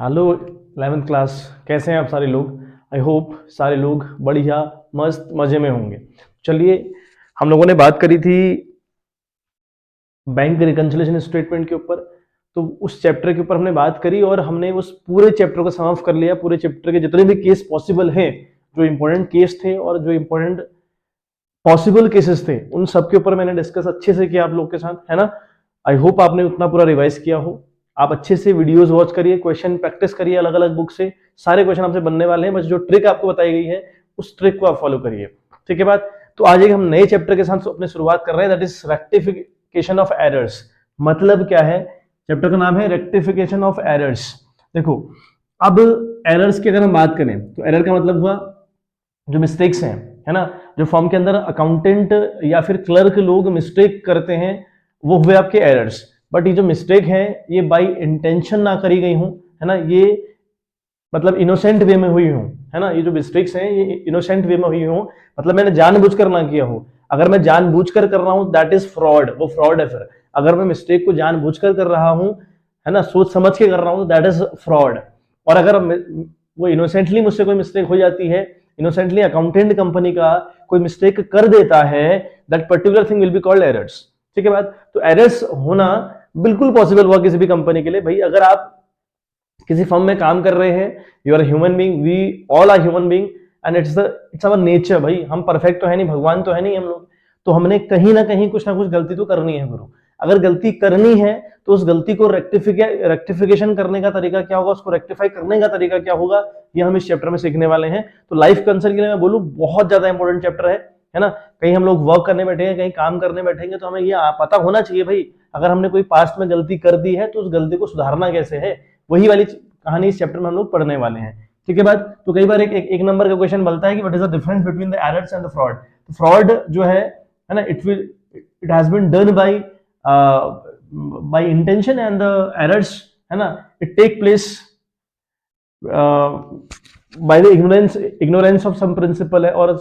Hello 11th class, कैसे हैं आप सारे लोग। आई होप सारे लोग बढ़िया मस्त मजे में होंगे। चलिए, हम लोगों ने बात करी थी बैंक रिकंसिलिएशन स्टेटमेंट के ऊपर। तो उस चैप्टर के ऊपर हमने बात करी और हमने उस पूरे चैप्टर को समाप्त कर लिया। पूरे चैप्टर के जितने भी केस पॉसिबल हैं, जो इंपॉर्टेंट केस थे और जो इंपॉर्टेंट पॉसिबल केसेस थे, उन सब के ऊपर मैंने डिस्कस अच्छे से किया आप लोग के साथ, है ना। आई होप आपने उतना पूरा रिवाइज किया हो। आप अच्छे से वीडियोस वॉच करिए, क्वेश्चन प्रैक्टिस करिए अलग अलग बुक से। सारे क्वेश्चन आपसे बनने वाले हैं, बस जो ट्रिक आपको बताई गई है उस ट्रिक को आप फॉलो करिए। ठीक है बात। तो आज एक हम नए चैप्टर के साथ अपने शुरुआत कर रहे हैं, that is rectification of errors. मतलब क्या है, चैप्टर का नाम है रेक्टिफिकेशन ऑफ एरर्स। देखो, अब एरर्स की अगर हम बात करें तो एरर का मतलब हुआ जो मिस्टेक्स हैं, है ना। जो फॉर्म के अंदर अकाउंटेंट या फिर क्लर्क लोग मिस्टेक करते हैं, वो हुए आपके एरर्स। बट ये जो मिस्टेक है ये बाय इंटेंशन ना करी गई हूं, है ना। ये मतलब इनोसेंट वे में हुई हूं, है ना। ये जो मिस्टेक्स हैं ये इनोसेंट वे में हुई हूं, मतलब मैंने जानबूझकर ना किया हो। अगर मैं जानबूझकर कर रहा हूं दैट इज फ्रॉड, वो फ्रॉड है। फिर अगर मैं मिस्टेक को जानबूझकर कर रहा हूं, है ना, सोच समझ के कर रहा हूं, दैट इज फ्रॉड। और अगर वो इनोसेंटली मुझसे कोई मिस्टेक हो जाती है, इनोसेंटली अकाउंटेंट कंपनी का कोई मिस्टेक कर देता है, that particular thing will be called errors. ठीक है बात। तो एरर्स होना बिल्कुल पॉसिबल हुआ किसी भी कंपनी के लिए। भाई अगर आप किसी फर्म में काम कर रहे हैं, you are human being, we all are human being and it's our nature. भाई हम परफेक्ट तो है नहीं, भगवान तो है नहीं हम लोग। तो हमने कहीं ना कहीं कुछ ना कुछ गलती तो करनी है गुरु। अगर गलती करनी है तो उस गलती को रेक्टिफिकेशन करने का तरीका क्या होगा, उसको रेक्टिफाई करने का तरीका क्या होगा, ये हम इस चैप्टर में सीखने वाले हैं। तो लाइफ कंसर्न के लिए मैं बोलूं बहुत ज्यादा इंपॉर्टेंट चैप्टर है ना। कहीं हम लोग वर्क करने बैठेंगे, कहीं काम करने बैठेंगे, तो हमें ये पता होना चाहिए भाई, अगर हमने कोई पास्ट में गलती कर दी है तो उस गलती को सुधारना कैसे है। वही वाली कहानी इस चैप्टर में हम लोग पढ़ने वाले हैं। ठीक है बात। तो कई बार एक नंबर का क्वेश्चन बनता है कि what is the difference between the errors and the fraud. तो फ्रॉड जो है ना, it has been done by intention and the errors, है ना, it take place by the ignorance of some principle है और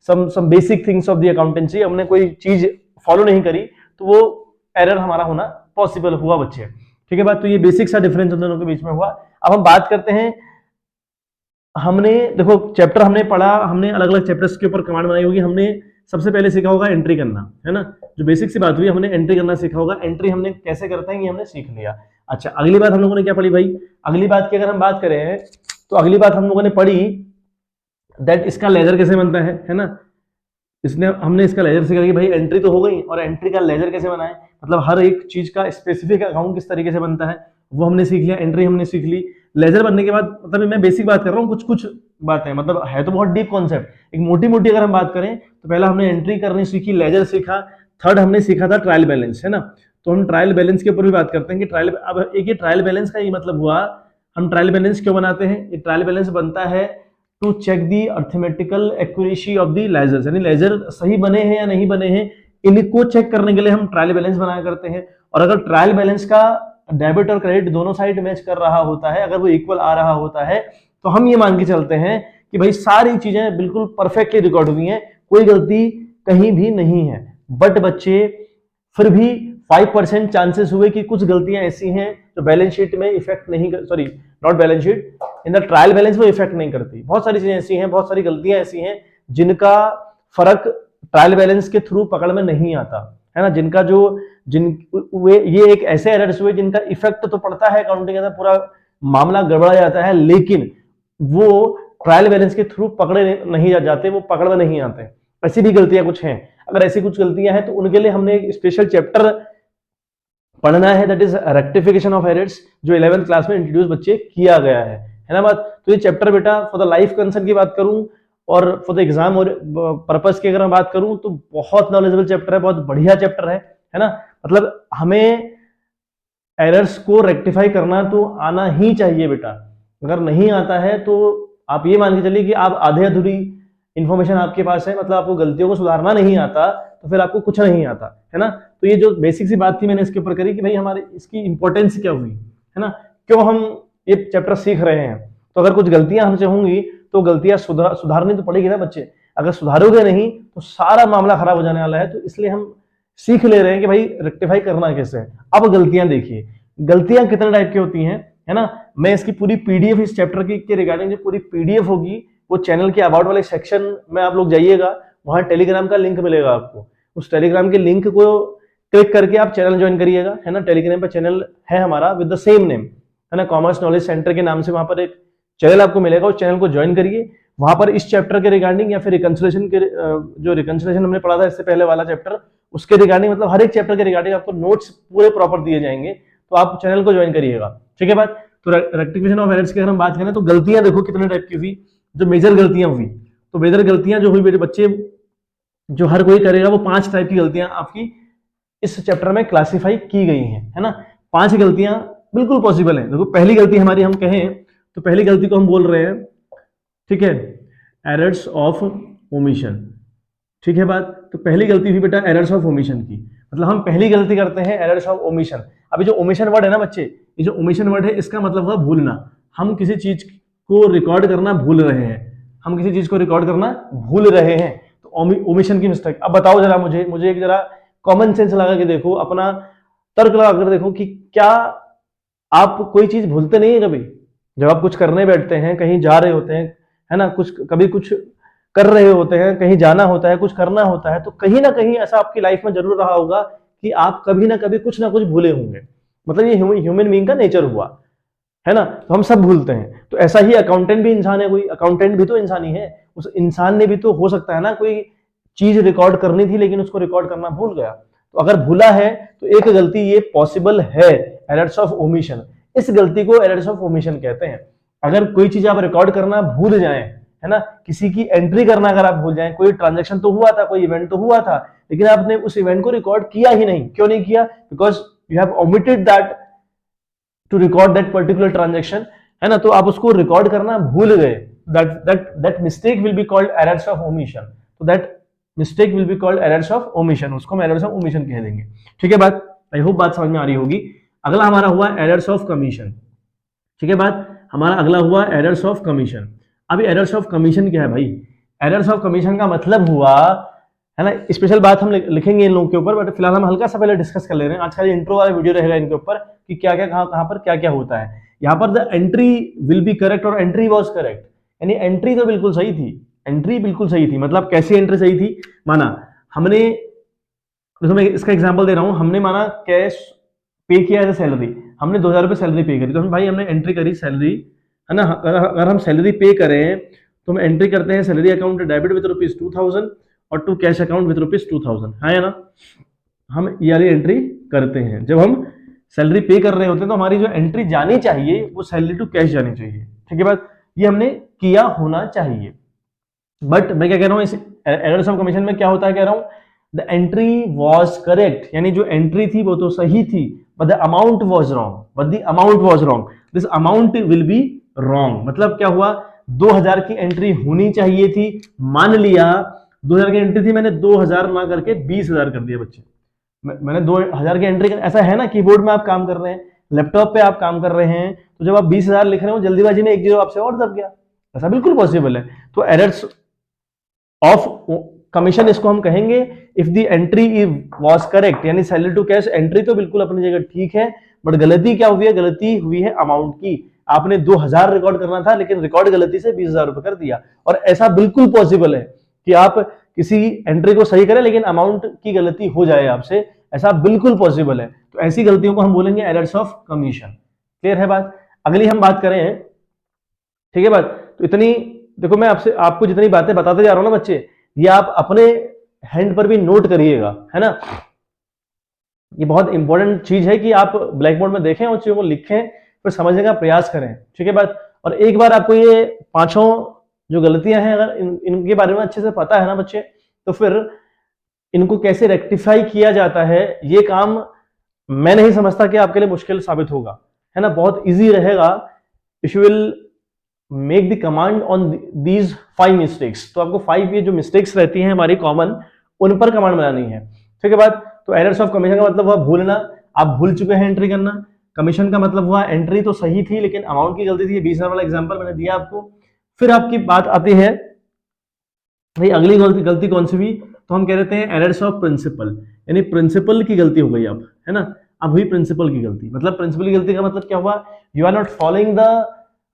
some basic things of the accountancy. हमने कोई चीज फॉलो नहीं करी तो वो एरर हमारा होना पॉसिबल हुआ बच्चे। ठीक है बात। तो ये बेसिक सा डिफरेंस उन दोनों के बीच में हुआ। अब हम बात करते हैं, हमने देखो चैप्टर हमने पढ़ा, हमने अलग अलग चैप्टर्स के ऊपर कमांड बनाई होगी। हमने सबसे पहले सीखा होगा एंट्री करना, है ना। जो बेसिक सी बात हुई, हमने एंट्री करना सीखा होगा। एंट्री हमने कैसे करते हैं ये हमने सीख लिया। अच्छा, अगली बात हम लोगों ने क्या पढ़ी भाई। अगली बात की अगर हम बात करें तो अगली बात हम लोगों ने पढ़ी दैट इसका लेजर कैसे बनता है ना। इसने हमने इसका लेजर सीखा कि भाई एंट्री तो हो गई, और एंट्री का लेजर कैसे बनाए, मतलब हर एक चीज का स्पेसिफिक अकाउंट किस तरीके से बनता है वो हमने सीख लिया। एंट्री हमने सीख ली। लेजर बनने के बाद, मतलब मैं बेसिक बात कर रहा हूँ, कुछ कुछ बातें, मतलब है तो बहुत डीप कॉन्सेप्ट। एक मोटी मोटी अगर हम बात करें तो पहला हमने एंट्री करनी सीखी, लेजर सीखा, थर्ड हमने सीखा था ट्रायल बैलेंस, है ना। तो हम ट्रायल बैलेंस के ऊपर भी बात करते हैं कि ट्रायल, अब एक ये ट्रायल बैलेंस का ये मतलब हुआ, हम ट्रायल बैलेंस क्यों बनाते हैं। ये ट्रायल बैलेंस बनता है to check the arithmetical accuracy of the ledgers, यानी लेजर सही बने हैं या नहीं बने हैं, इनको चेक करने के लिए हम ट्रायल बैलेंस बनाया करते हैं। और अगर ट्रायल बैलेंस का डेबिट और क्रेडिट दोनों साइड मैच कर रहा होता है, अगर वो इक्वल आ रहा होता है, तो हम ये मान के चलते हैं कि भाई सारी चीजें बिल्कुल परफेक्टली रिकॉर्ड हुई हैं, कोई गलती कहीं भी नहीं है। बट बच्चे फिर भी 5% चांसेस हुए कि कुछ गलतियां ऐसी हैं जो बैलेंस शीट में इफेक्ट नहीं कर, sorry not balance sheet, in the trial balance में इफेक्ट नहीं करती। बहुत सारी चीजें ऐसी हैं, बहुत सारी गलतियां ऐसी हैं जिनका फर्क ट्रायल बैलेंस के थ्रू पकड़ में नहीं आता, है ना। जिनका जो वे ये एक ऐसे एरर्स हुए जिनका इफेक्ट तो पड़ता है अकाउंटिंग के अंदर, पूरा मामला गड़बड़ा जाता है, लेकिन वो ट्रायल बैलेंस के थ्रू पकड़े नहीं जाते, वो पकड़ में नहीं आते। ऐसी भी गलतियां कुछ हैं। अगर ऐसी कुछ गलतियां हैं तो उनके लिए हमने एक स्पेशल चैप्टर पढ़ना है, that is rectification of errors, जो 11th क्लास में इंट्रोड्यूस बच्चे किया गया है ना बात। तो ये चैप्टर बेटा फॉर द लाइफ कंसर्न की बात करूं और फॉर द एग्जाम और पर्पस की अगर मैं बात करूं तो बहुत नॉलेजेबल चैप्टर है, बहुत बढ़िया चैप्टर है ना। मतलब हमें एरर्स को रेक्टिफाई करना तो आना ही चाहिए बेटा। अगर नहीं आता है तो आप ये मान के चलिए कि आप आधे अधूरी इंफॉर्मेशन आपके पास है, मतलब आपको गलतियों को सुधारना नहीं आता तो फिर आपको कुछ नहीं आता, है ना। तो ये जो बेसिक सी बात थी मैंने इसके ऊपर करी कि भाई हमारे इसकी इंपॉर्टेंस क्या हुई, है ना, क्यों हम ये चैप्टर सीख रहे हैं। तो अगर कुछ गलतियां हमसे होंगी तो गलतियां सुधारनी तो पड़ेगी ना बच्चे। अगर सुधारोगे नहीं तो सारा मामला खराब हो जाने वाला है। तो इसलिए हम सीख ले रहे हैं कि भाई रेक्टिफाई करना कैसे है। अब गलतियां देखिए, गलतियां कितने टाइप की होती हैं। है ना। मैं इसकी पूरी पीडीएफ इस चैप्टर के रिगार्डिंग जो पूरी पीडीएफ होगी वो चैनल के अबाउट वाले सेक्शन में आप लोग जाइएगा, वहां टेलीग्राम का लिंक मिलेगा आपको, उस टेलीग्राम के लिंक को क्लिक करके आप चैनल ज्वाइन करिएगा, है ना। टेलीग्राम पे चैनल है हमारा विद द सेम नेम, है ना, कॉमर्स नॉलेज सेंटर के नाम से वहां पर एक चैनल आपको मिलेगा, उस चैनल को ज्वाइन करिए। वहां पर इस चैप्टर के रिगार्डिंग या फिर रिकंसिलेशन के जो रिकंसिलेशन हमने पढ़ा था इससे पहले वाला चैप्टर, उसके रिगार्डिंग मतलब हर एक चैप्टर के रिगार्डिंग आपको नोट्स पूरे प्रॉपर दिए जाएंगे, तो आप चैनल को ज्वाइन करिएगा, ठीक है बात। तो रेक्टिफिकेशन ऑफ एरर्स की अगर हम बात करें तो गलतियां देखो कितने टाइप की हुई, जो मेजर गलतियां हुई, तो मेजर गलतियां जो हुई मेरे बच्चे, जो हर कोई करेगा, वो 5 टाइप की गलतियां आपकी इस चैप्टर में क्लासिफाई की गई हैं, है ना। 5 गलतियां बिल्कुल पॉसिबल है। देखो पहली गलती हमारी हम कहें तो पहली गलती को हम बोल रहे हैं, ठीक है, एरर्स ऑफ ओमिशन, ठीक है बात। तो पहली गलती हुई बेटा एरर्स ऑफ ओमिशन की, मतलब हम पहली गलती करते हैं एरर्स ऑफ ओमिशन। अभी जो ओमिशन वर्ड है ना बच्चे, ये जो ओमिशन वर्ड है इसका मतलब हुआ भूलना। हम किसी चीज को रिकॉर्ड करना भूल रहे हैं, हम किसी चीज को रिकॉर्ड करना भूल रहे हैं, तो ओमिशन की मिस्टेक। अब बताओ जरा मुझे एक जरा कॉमन सेंस लगा के देखो, अपना तर्क लगा कर देखो कि क्या आप कोई चीज भूलते नहीं है कभी? जब आप कुछ करने बैठते हैं, कहीं जा रहे होते हैं, है ना, कभी कुछ कर रहे होते हैं, कहीं जाना होता है, कुछ करना होता है, तो कहीं ना कहीं ऐसा आपकी लाइफ में जरूर रहा होगा कि आप कभी ना कभी कुछ ना कुछ भूले होंगे। मतलब ये ह्यूमन बीइंग का नेचर हुआ, है ना। तो हम सब भूलते हैं। तो ऐसा ही अकाउंटेंट भी इंसान है, कोई अकाउंटेंट भी तो इंसान ही है। उस इंसान ने भी तो हो सकता है ना कोई चीज रिकॉर्ड करनी थी लेकिन उसको रिकॉर्ड करना भूल गया। तो अगर भूला है तो एक गलती ये पॉसिबल है, एरर्स ऑफ ओमिशन। इस गलती को एरर्स ऑफ ओमिशन कहते हैं। अगर कोई चीज आप रिकॉर्ड करना भूल जाएं, है ना, किसी की एंट्री करना अगर आप भूल जाएं, कोई ट्रांजैक्शन तो हुआ था, कोई इवेंट तो हुआ था, लेकिन आपने उस इवेंट को रिकॉर्ड किया ही नहीं। क्यों नहीं किया? Because you have omitted that to record that particular transaction, है ना। तो आप उसको रिकॉर्ड करना भूल गए, that mistake will be called errors of omission. तो that mistake will be called errors of omission, उसको हम एरर्स ऑफ ओमिशन कह देंगे, ठीक है बात। आई होप बात समझ में आ रही होगी। अगला हमारा हुआ एरर्स ऑफ कमीशन, ठीक है बात। हमारा अगला हुआ एरर्स ऑफ कमीशन। अभी एरर्स ऑफ कमीशन क्या है भाई? एरर्स ऑफ कमीशन का मतलब हुआ, है ना, स्पेशल बात हम लिखेंगे इन लोगों के ऊपर, बट फिलहाल हम हल्का सा पहले डिस्कस कर ले रहे हैं। आज का इंट्रो वाला वीडियो रहेगा इनके ऊपर कि क्या क्या कहां पर क्या क्या होता है। यहाँ पर the entry will be correct और एंट्री वॉज करेक्ट, यानी एंट्री तो बिल्कुल सही थी, एंट्री बिल्कुल सही थी। मतलब कैसी एंट्री सही थी? माना हमने, देखो मैं इसका एग्जांपल दे रहा हूं, हमने माना कैश पे किया एज सैलरी, हमने 2000 रुपये सैलरी पे करी, तो हम भाई हमने एंट्री करी सैलरी, है ना। अगर हम सैलरी पे करें तो हम एंट्री करते हैं सैलरी अकाउंट डेबिट विद ₹2000 और टू कैश अकाउंट विद ₹2000, है ना। हम ये वाली एंट्री करते हैं। जब हम सैलरी पे कर रहे होते हैं तो हमारी जो एंट्री जानी चाहिए वो सैलरी टू कैश जानी चाहिए, ठीक है बात। ये हमने किया होना चाहिए। बट मैं क्या कह रहा हूँ, इस एरर्स ऑफ कमीशन में क्या होता है, कह रहा हूँ द एंट्री वॉज करेक्ट, यानी जो एंट्री थी वो तो सही थी, but the amount was wrong, but the amount was wrong, this amount will be wrong. मतलब क्या हुआ, 2000 की एंट्री होनी चाहिए थी, मान लिया 2000 की एंट्री थी, मैंने 2000 ना करके 20,000 कर दिया बच्चे। मैंने 2000 की एंट्री ऐसा है ना, कीबोर्ड में आप काम कर रहे हैं, लैपटॉप पे आप काम कर रहे हैं, तो जब आप 20,000 लिख रहे हो जल्दीबाजी में एक जीरो आपसे और दब गया, ऐसा बिल्कुल पॉसिबल है। तो एरर्स ऑफ कमीशन इसको हम कहेंगे if the entry was correct, यानी सैलरी टू कैश एंट्री तो बिल्कुल अपनी जगह ठीक है, बट गलती क्या हुई है? गलती हुई है अमाउंट की। आपने 2000 रिकॉर्ड करना था लेकिन रिकॉर्ड गलती से 20,000 रुपए कर दिया। और ऐसा बिल्कुल पॉसिबल है कि आप किसी एंट्री को सही करें लेकिन अमाउंट की गलती हो जाए आपसे, ऐसा बिल्कुल पॉसिबल है। तो ऐसी गलतियों को हम बोलेंगे एरर्स ऑफ कमीशन। क्लियर है बात? अगली हम बात करें, ठीक है बात। तो इतनी देखो, मैं आपको जितनी बातें बताते जा रहा हूं ना बच्चे, ये आप अपने हैंड पर भी नोट करिएगा, है ना। ये बहुत इंपॉर्टेंट चीज है कि आप ब्लैक बोर्ड में देखें और चीजों को लिखें, फिर समझने का प्रयास करें, ठीक है बात। और एक बार आपको ये 5 जो गलतियां हैं अगर इनके बारे में अच्छे से पता है ना बच्चे, तो फिर इनको कैसे रेक्टिफाई किया जाता है, ये काम मैं नहीं समझता कि आपके लिए मुश्किल साबित होगा, है ना। बहुत ईजी रहेगा if you will make the command on these 5 mistakes. तो आपको 5 ये जो मिस्टेक्स रहती हैं हमारी कॉमन, उन पर कमांड बनानी है, ठीक है बात। तो एरर्स ऑफ कमीशन का मतलब हुआ भूलना, आप भूल चुके हैं एंट्री करना। कमीशन का मतलब हुआ एंट्री तो सही थी लेकिन अमाउंट की गलती थी। 20,000 वाला एग्जांपल मैंने दिया आपको। फिर आपकी बात आती है भाई अगली गलती कौन सी हुई, तो हम कह देते हैं एरर्स ऑफ प्रिंसिपल, यानी प्रिंसिपल की गलती हो गई अब, है ना। अब हुई प्रिंसिपल की गलती। मतलब प्रिंसिपल की गलती का मतलब क्या हुआ, you are not following the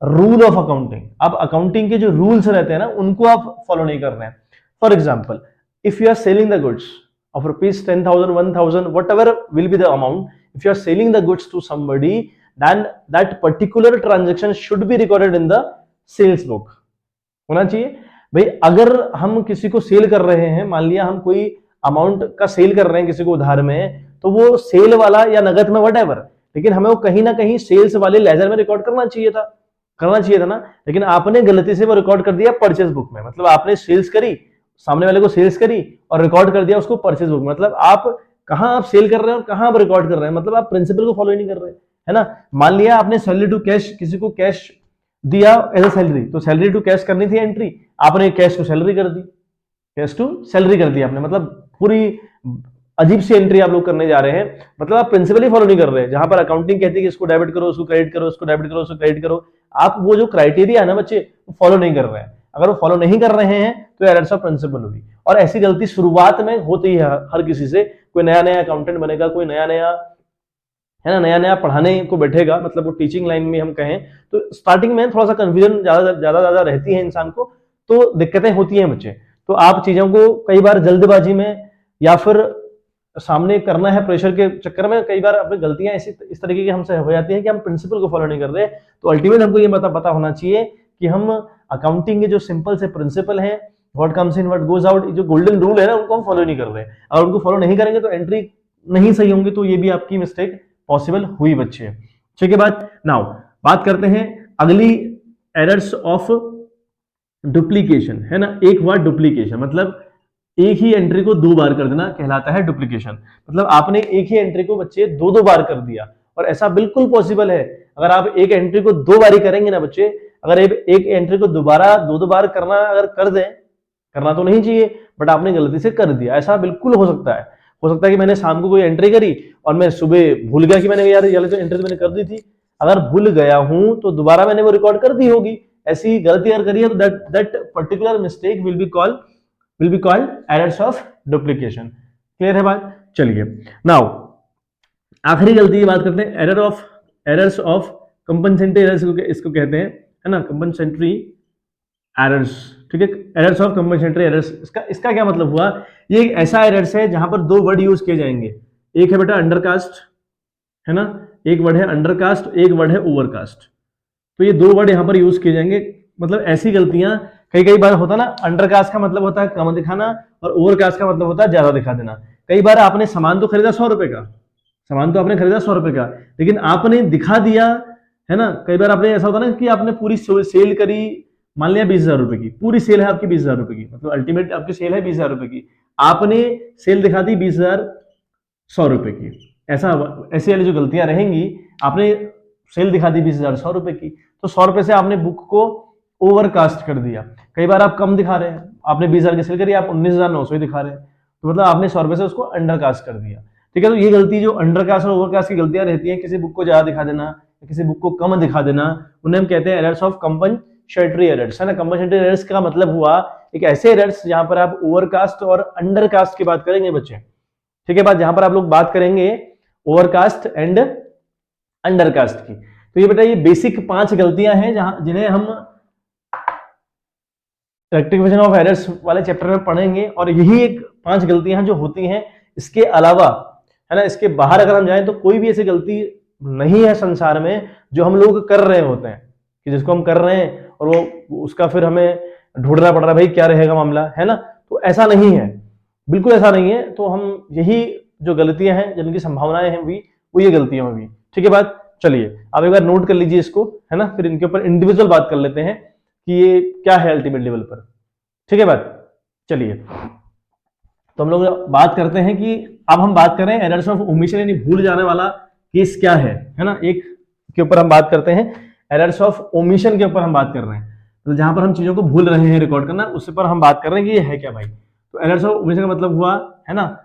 rule of accounting. अब अकाउंटिंग के जो रूल्स रहते हैं ना उनको आप फॉलो नहीं कर रहे हैं। For example, if you are selling the goods of rupees 10,000, 1,000, whatever will be the amount, if you are selling the goods to somebody, then that particular transaction should be recorded in the sales book, होना चाहिए भाई। अगर हम किसी को cell कर रहे हैं, मान लिया हम कोई अमाउंट का सेल कर रहे हैं किसी को उधार में, तो वो सेल वाला या नगद में whatever, लेकिन हमें वो कहीं ना कहीं सेल्स वाले लेजर में रिकॉर्ड करना चाहिए था ना। लेकिन आपने गलती से वो रिकॉर्ड कर दिया परचेज बुक में। मतलब आपने सेल्स करी, सामने वाले को सेल्स करी और रिकॉर्ड कर दिया उसको परचेज बुक। मतलब आप कहां आप सेल कर रहे हैं और कहां आप रिकॉर्ड कर रहे हैं, मतलब आप प्रिंसिपल को फॉलो ही नहीं कर रहे, है ना। मान लिया आपने सैलरी टू कैश, किसी को कैश दिया एज ए सैलरी, तो सैलरी टू कैश करनी थी एंट्री, आपने कैश टू सैलरी कर दी, कैश टू सैलरी कर दी आपने। मतलब पूरी अजीब सी एंट्री आप लोग करने जा रहे हैं। मतलब आप प्रिंसिपल ही फॉलो नहीं कर रहे। जहां पर अकाउंटिंग कहती है कि इसको डेबिट करो, उसको क्रेडिट करो, उसको डेबिट करो, उसको क्रेडिट करो, आप वो जो क्राइटेरिया है ना बच्चे, वो फॉलो नहीं कर रहे हैं। अगर वो फॉलो नहीं कर रहे हैं तो एरर्स ऑफ प्रिंसिपल होगी। और ऐसी गलती शुरुआत में होती है हर किसी से। कोई नया नया अकाउंटेंट बनेगा, कोई नया नया, है ना, नया नया पढ़ाने को बैठेगा, मतलब वो टीचिंग लाइन में हम कहें तो स्टार्टिंग में थोड़ा सा कंफ्यूजन ज्यादा रहती है इंसान को, तो दिक्कतें होती हैं बच्चे। तो आप चीजों को कई बार जल्दबाजी में या फिर सामने करना है प्रेशर के चक्कर में, कई बार अपनी गलतियां इस तरीके की हमसे हो जाती है कि हम प्रिंसिपल को फॉलो नहीं कर रहे। तो अल्टीमेट हमको ये पता होना चाहिए कि हम अकाउंटिंग के जो सिंपल से प्रिंसिपल हैं, what comes in what goes out, जो गोल्डन रूल है ना, उनको हम फॉलो नहीं कर रहे। अगर उनको फॉलो नहीं करेंगे तो एंट्री नहीं सही होंगी, तो ये भी आपकी मिस्टेक पॉसिबल हुई बच्चे। ठीक है बात। नाउ बात करते हैं अगली एरर्स ऑफ डुप्लीकेशन, है ना। एक हुआ डुप्लीकेशन, मतलब एक ही एंट्री को दो बार कर देना कहलाता है डुप्लीकेशन। मतलब आपने एक ही एंट्री को बच्चे दो बार कर दिया, और ऐसा बिल्कुल पॉसिबल है। अगर आप एक एंट्री को दो बार ही करेंगे ना बच्चे, अगर एक एंट्री को दोबारा दो बार करना अगर कर दें, करना तो नहीं चाहिए बट आपने गलती से कर दिया, ऐसा बिल्कुल हो सकता है। हो सकता है कि मैंने शाम को कोई एंट्री करी और मैं सुबह भूल गया कि मैंने यार ये जो एंट्री मैंने कर दी थी, अगर भूल गया हूं तो दोबारा मैंने वो रिकॉर्ड कर दी होगी। ऐसी गलती अगर करी है तो that particular mistake will be called errors of duplication. Clear है बात। चलिए नाउ आखिरी गलती की बात करते हैं, एरर्स ऑफ कंपनसेंट्री एरर्स इसको कहते हैं, है ना, कंपनसेंट्री एरर्स। ठीक है, एरर्स ऑफ कंपनसेंट्री एरर्स, इसका क्या मतलब हुआ, ये एक ऐसा एरर्स है जहां पर दो वर्ड यूज किए जाएंगे। एक है बेटा अंडरकास्ट, है ना, एक वर्ड है अंडरकास्ट, एक वर्ड है ओवरकास्ट। तो ये दो वर्ड यहां पर यूज किए जाएंगे। मतलब ऐसी गलतियां कई बार होता ना, अंडरकास्ट का मतलब होता है कम दिखाना और ओवरकास्ट का मतलब होता है ज्यादा दिखा देना। कई बार आपने सामान तो खरीदा 100 रुपए का, सामान तो आपने खरीदा 100 रुपए का, लेकिन आपने दिखा दिया, है ना। कई बार आपने ऐसा होता ना कि आपने पूरी सेल करी, मान लिया 20,000 रुपए की, पूरी सेल है आपकी 20,000 रुपए की, मतलब अल्टीमेट आपकी सेल है 20,000 रुपए की, आपने सेल दिखा दी 20,100 रुपए की। ऐसी वाली जो गलतियां रहेंगी, आपने सेल दिखा दी 20,100 रुपए की, तो 100 रुपए से आपने बुक को ओवरकास्ट कर दिया। कई बार आप कम दिखा रहे हैं, आपने 20,000 की सेल करी, आप 19,900 ही दिखा रहे हैं, तो मतलब आपने 100 रुपए से उसको अंडरकास्ट कर दिया। ठीक है, तो ये गलती जो अंडरकास्ट और ओवरकास्ट की गलतियां रहती हैं, किसी बुक को ज्यादा दिखा देना, किसी बुक को कम दिखा देना, उन्हें हम कहते हैं एरर्स ऑफ कंपनसेटरी एरर्स, है ना। कंपनसेटरी एरर्स का मतलब हुआ एक ऐसे एरर्स जहां पर आप ओवरकास्ट और अंडरकास्ट की बात करेंगे बच्चे। ठीक है बात, जहां पर आप लोग बात करेंगे ओवरकास्ट एंड अंडरकास्ट की। तो ये बेटा ये बेसिक 5 गलतियां हैं जिन्हें हम रेक्टिफिकेशन ऑफ एरर्स वाले चैप्टर में पढ़ेंगे, और यही एक 5 गलतियां जो होती हैं। इसके अलावा, है ना, इसके बाहर अगर हम जाएं तो कोई भी ऐसी गलती नहीं है संसार में जो हम लोग कर रहे होते हैं, कि जिसको हम कर रहे हैं और वो उसका फिर हमें ढूंढना पड़ रहा है भाई क्या रहेगा मामला, है ना। तो ऐसा नहीं है, बिल्कुल ऐसा नहीं है। तो हम यही जो गलतियां हैं जिनकी संभावनाएं हैं वो ये गलतियां होंगी। ठीक है बात। चलिए आप एक बार नोट कर लीजिए इसको, है ना, फिर इनके ऊपर इंडिविजुअल बात कर लेते हैं कि ये क्या है अल्टीमेट लेवल पर। ठीक है बात। चलिए तो हम लोग बात करते हैं कि अब हम बात करें एरर्स ऑफ ओमिशन, यानी भूल जाने वाला केस क्या है ना। एक के ऊपर हम बात करते हैं, एरर्स ऑफ ओमिशन के ऊपर हम बात कर रहे हैं, तो जहां पर हम चीजों को भूल रहे हैं रिकॉर्ड करना, उस पर हम बात कर रहे हैं कि ये है क्या भाई। तो एरर्स ऑफ ओमिशन का मतलब हुआ, है ना,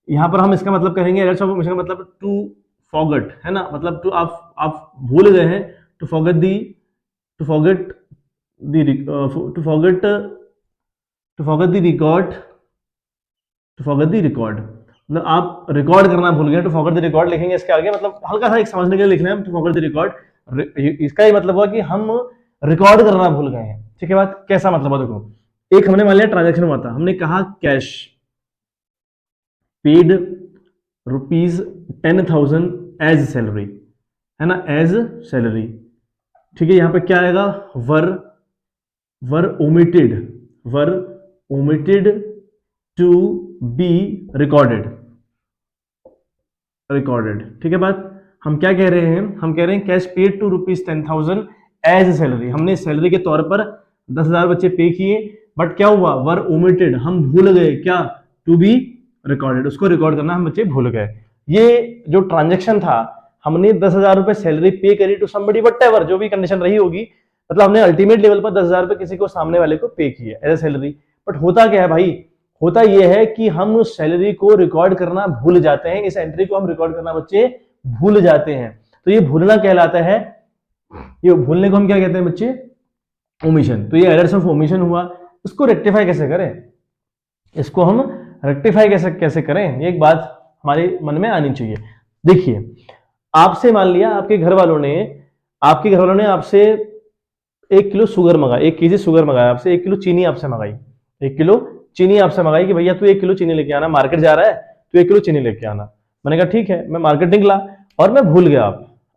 यहां पर हम इसका मतलब कहेंगे एरर्स ऑफ ओमिशन का मतलब टू फॉरगेट, है ना, मतलब टू आप भूल गए हैं, to forget the to forget to forget the record मतलब आप रिकॉर्ड करना भूल गए, टू फॉरगेट द रिकॉर्ड लिखेंगे इसके आगे, मतलब हल्का सा एक समझने के लिए लिखना है, टू फॉरगेट द रिकॉर्ड। इसका ये मतलब हुआ कि हम रिकॉर्ड करना भूल गए हैं। ठीक है बात, कैसा मतलब है देखो, एक हमने मान लिया ट्रांजेक्शन हुआ था, हमने कहा कैश पेड ₹10,000 एज सैलरी, है ना, एज सैलरी। ठीक है, यहां पे क्या आएगा, were were omitted, were omitted to be recorded, recorded. ठीक है बात, हम क्या कह रहे हैं, हम कह रहे हैं cash paid to ₹10,000 as salary, हमने सैलरी के तौर पर 10,000 बच्चे पे किए, बट क्या हुआ, वर ओमिटेड, हम भूल गए क्या, टू बी रिकॉर्डेड, उसको रिकॉर्ड करना हम बच्चे भूल गए। ये जो ट्रांजेक्शन था, हमने 10,000 रुपए सैलरी पे करी टू समबडी, वट एवर जो भी कंडीशन रही होगी, मतलब हमने अल्टीमेट लेवल पर 10,000 रुपए किसी को, सामने वाले को पे किया एज ए सैलरी। बट होता क्या है भाई, होता यह है कि हम उस सैलरी को रिकॉर्ड करना भूल जाते हैं, इस एंट्री को हम रिकॉर्ड करना बच्चे भूल जाते हैं। तो ये भूलना कहलाता है, ये भूलने को हम क्या कहते हैं बच्चे, ओमिशन। तो ये एरर्स ऑफ ओमिशन हुआ, इसको रेक्टिफाई कैसे करें, इसको हम रेक्टिफाई कैसे कैसे करें, ये एक बात हमारे मन में आनी चाहिए। देखिए, आपसे मान लिया आपके घर वालों ने आपसे 1 किलो शुगर मंगाया, 1 kg शुगर मंगाया आपसे, 1 किलो चीनी आपसे मंगाई, 1 किलो चीनी आपसे मंगाई कि भैया तू 1 किलो चीनी लेके आना, मार्केट जा रहा है तू 1 किलो चीनी लेके आना। मैंने कहा ठीक है, मैं मार्केट निकला और मैं भूल गया।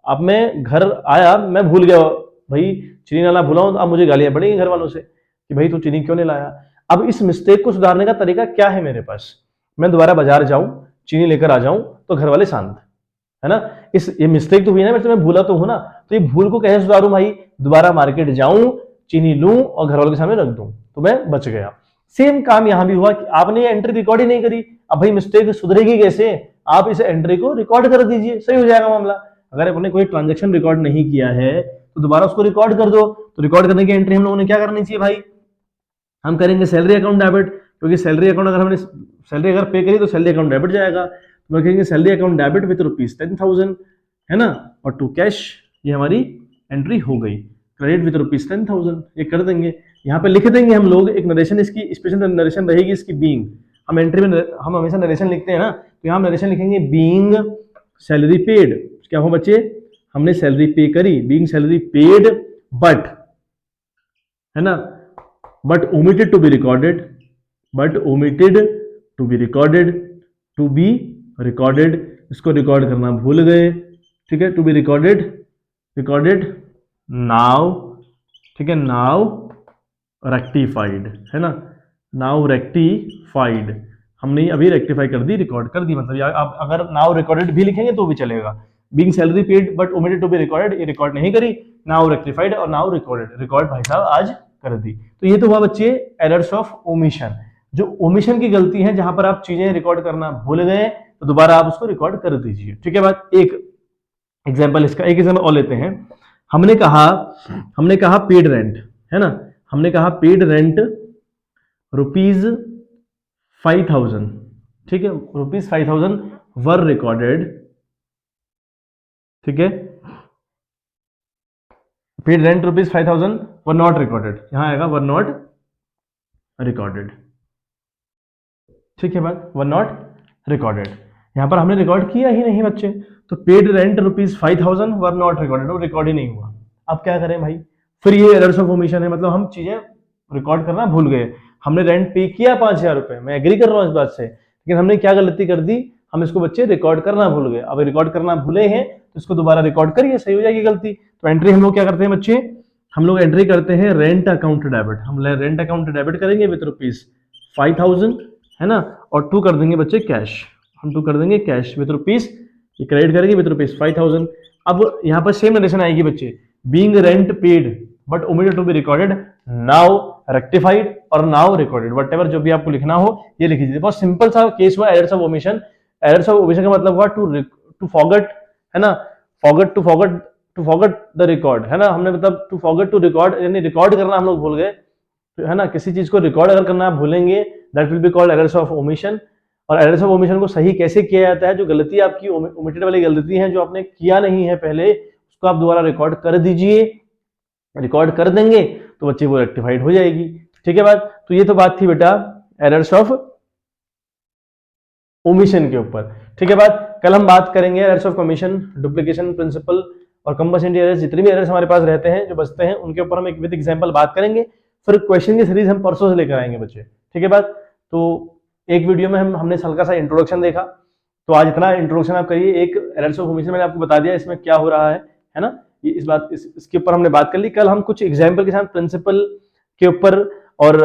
अब मैं घर आया, मैं भूल गया भाई, चीनी लाना भूला हूं, अब मुझे गालियां पड़ेंगी घर वालों से कि भाई तू चीनी क्यों नहीं लाया। अब इस मिस्टेक को सुधारने का तरीका क्या है मेरे पास, मैं दोबारा बाजार जाऊं, चीनी लेकर आ जाऊं, तो घर वाले शांत, है ना। ये मिस्टेक तो हुई ना, मैं भूला तो हूं ना, तो ये भूल को कैसे सुधारूं भाई, दोबारा मार्केट जाऊं, चीनी लूं और घर वालों के सामने रख दूं, तो मैं बच गया। सेम काम यहां भी हुआ कि आपने ये एंट्री रिकॉर्ड ही नहीं करी, अब भाई मिस्टेक सुधरेगी कैसे, आप इस एंट्री को रिकॉर्ड कर दीजिए, सही हो जाएगा मामला। अगर आपने कोई ट्रांजेक्शन रिकॉर्ड नहीं किया है तो दोबारा उसको रिकॉर्ड कर दो। तो रिकॉर्ड करने की एंट्री हम लोगों ने क्या करनी चाहिए भाई, हम करेंगे सैलरी अकाउंट डेबिट, क्योंकि सैलरी अकाउंट अगर हमने सैलरी अगर पे करी तो सैलरी अकाउंट डेबिट जाएगा, तो मैं कहेंगे सैलरी अकाउंट डेबिट विद ₹10,000, है ना, और टू कैश, ये हमारी एंट्री हो गई, क्रेडिट विद ₹10,000, ये कर देंगे। यहाँ पे लिख देंगे हम लोग एक नरेशन, इसकी स्पेशल नरेशन रहेगी इसकी, बीइंग, हम एंट्री में हम हमेशा नरेशन लिखते हैं ना, तो यहाँ हम नरेशन लिखेंगे बीइंग सैलरी पेड, क्या हो बच्चे, हमने सैलरी पे करी, बीइंग सैलरी पेड, बट, है ना, but omitted to be recorded, but omitted to be recorded, to be recorded, इसको रिकॉर्ड करना भूल गए। ठीक है, to be recorded, recorded now, ठीक है, नाउ रेक्टिफाइड, है ना, नाउ रेक्टिफाइड, हमने अभी रेक्टिफाई कर दी, रिकॉर्ड कर दी, मतलब आप अगर नाउ रिकॉर्डेड भी लिखेंगे तो भी चलेगा। Being salary paid but omitted to be recorded, ये रिकॉर्ड नहीं करी, नाउ रेक्टिफाइड और नाउ रिकॉर्डेड, रिकॉर्ड भाई साहब आज कर दी। तो ये तो हुआ बच्चे एरर्स ऑफ ओमिशन, जो ओमिशन की गलती है, जहां पर आप चीजें रिकॉर्ड करना भूल गए तो दोबारा आप उसको रिकॉर्ड कर दीजिए। ठीक है बात, एक एग्जांपल, इसका एक एग्जांपल और लेते हैं। हमने कहा पेड रेंट, है ना, हमने कहा पेड रेंट ₹5,000, ठीक है, ₹5,000 वर रिकॉर्डेड, ठीक है, paid rent ₹5,000 were not recorded, यहां आएगा वर नॉट रिकॉर्डेड। ठीक है बात, वर नॉट रिकॉर्डेड, यहां पर हमने रिकॉर्ड किया ही नहीं बच्चे, तो paid rent ₹5,000 were not recorded, वो रिकॉर्ड ही नहीं हुआ। अब क्या करें भाई, फिर ये एरर्स ऑफ ओमिशन है, मतलब हम चीजें रिकॉर्ड करना भूल गए। हमने रेंट पे किया ₹5,000, मैं एग्री कर रहा हूं इस बात से, लेकिन हमने क्या गलती कर दी, हम इसको बच्चे रिकॉर्ड करना भूल गए। अब रिकॉर्ड करना भूले हैं तो इसको दोबारा रिकॉर्ड करिए, सही हो जाएगी गलती। तो एंट्री हम लोग क्या करते हैं बच्चे, हम लोग एंट्री करते हैं रेंट अकाउंट डेबिट, हम रेंट अकाउंट डेबिट करेंगे विद ₹5,000, है ना, और टू कर देंगे बच्चे कैश, हम टू कर देंगे कैश विद रुपीज, ये क्रेडिट करेंगे विद ₹5,000। अब यहाँ पर सेम नरेशन आएगी बच्चे, being rent paid but omitted to be recorded, now rectified और नाउ रिकॉर्डेड, वट एवर जो भी आपको लिखना हो ये लिख दीजिए। बहुत सिंपल सा केस हुआ errors of omission. Errors of omission का मतलब हुआ टू फॉरगेट, है ना, टू फॉरगेट द रिकॉर्ड, है ना, हमने मतलब टू फॉरगेट टू रिकॉर्ड, यानी रिकॉर्ड करना हम लोग भूल गए, है ना, किसी चीज को रिकॉर्ड अगर करना आप भूलेंगे that will be called errors of omission. और एरर्स ऑफ ओमिशन को सही कैसे किया जाता है, जो गलती आपकी ओमिटेड वाली गलती है, जो आपने किया नहीं है पहले, उसको आप दोबारा रिकॉर्ड कर दीजिए, रिकॉर्ड कर देंगे तो बच्चे वो रेक्टिफाइड हो जाएगी। ठीक है बात, तो ये तो बात थी बेटा एरर्स ऑफ ओमिशन के ऊपर। ठीक है बात, कल हम बात करेंगे errors of commission, duplication principle और कंपल्सरी एरर्स, जितने भी एरर्स हमारे पास रहते हैं जो बचते हैं उनके ऊपर हम एक विद एग्जांपल बात करेंगे। फिर क्वेश्चन की सीरीज हम परसों से लेकर आएंगे बच्चे। ठीक है बात, तो एक वीडियो में हमने हल्का सा इंट्रोडक्शन देखा, तो आज इतना इंट्रोडक्शन आप करिए। एक एरर्स ऑफ ओमिशन मैंने आपको बता दिया इसमें क्या हो रहा है ना, ये इस बात इसके ऊपर हमने बात कर ली। कल हम कुछ एग्जाम्पल के साथ प्रिंसिपल के ऊपर और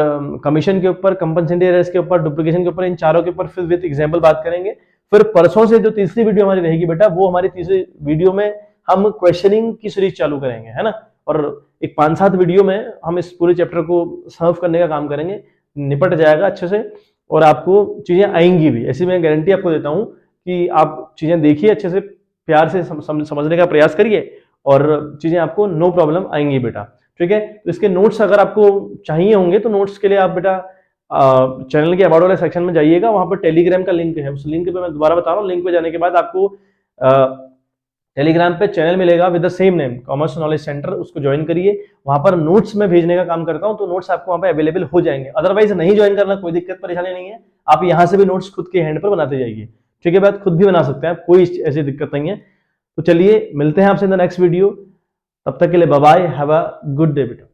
कमीशन के ऊपर, कंपल्सरी एरर्स के ऊपर, डुप्लीकेशन के ऊपर, इन चारों के ऊपर फिर विद एग्जाम्पल बात करेंगे। फिर परसों से जो तीसरी वीडियो हमारी रहेगी बेटा, वो हमारी तीसरी वीडियो में हम क्वेश्चनिंग की सीरीज चालू करेंगे, है ना। और एक 5-7 वीडियो में हम इस पूरे चैप्टर को सर्व करने का काम करेंगे, निपट जाएगा अच्छे से और आपको चीजें आएंगी भी। ऐसी मैं गारंटी आपको देता हूं कि आप चीजें देखिए अच्छे से, प्यार से समझने का प्रयास करिए और चीजें आपको नो प्रॉब्लम आएंगी बेटा। ठीक है, तो इसके नोट्स अगर आपको चाहिए होंगे तो नोट्स के लिए आप बेटा चैनल के अबाउट वाले सेक्शन में जाइएगा, वहां पर टेलीग्राम का लिंक है। उस लिंक पे मैं दोबारा बता रहा हूँ, लिंक पे जाने के बाद आपको टेलीग्राम पे चैनल मिलेगा with the same name, commerce knowledge centre, उसको ज्वाइन करिए। वहां पर नोट्स में भेजने का काम करता हूं, तो नोट्स आपको वहां पे अवेलेबल हो जाएंगे। अदरवाइज नहीं ज्वाइन करना कोई दिक्कत परेशानी नहीं है, आप यहां से भी नोट्स खुद के हैंड पर बनाते जाइए। ठीक है बात, खुद भी बना सकते हैं आप, कोई ऐसी दिक्कत नहीं है। तो चलिए मिलते हैं आपसे इन द नेक्स्ट वीडियो, तब तक के लिए bye bye, have a good day बेटा।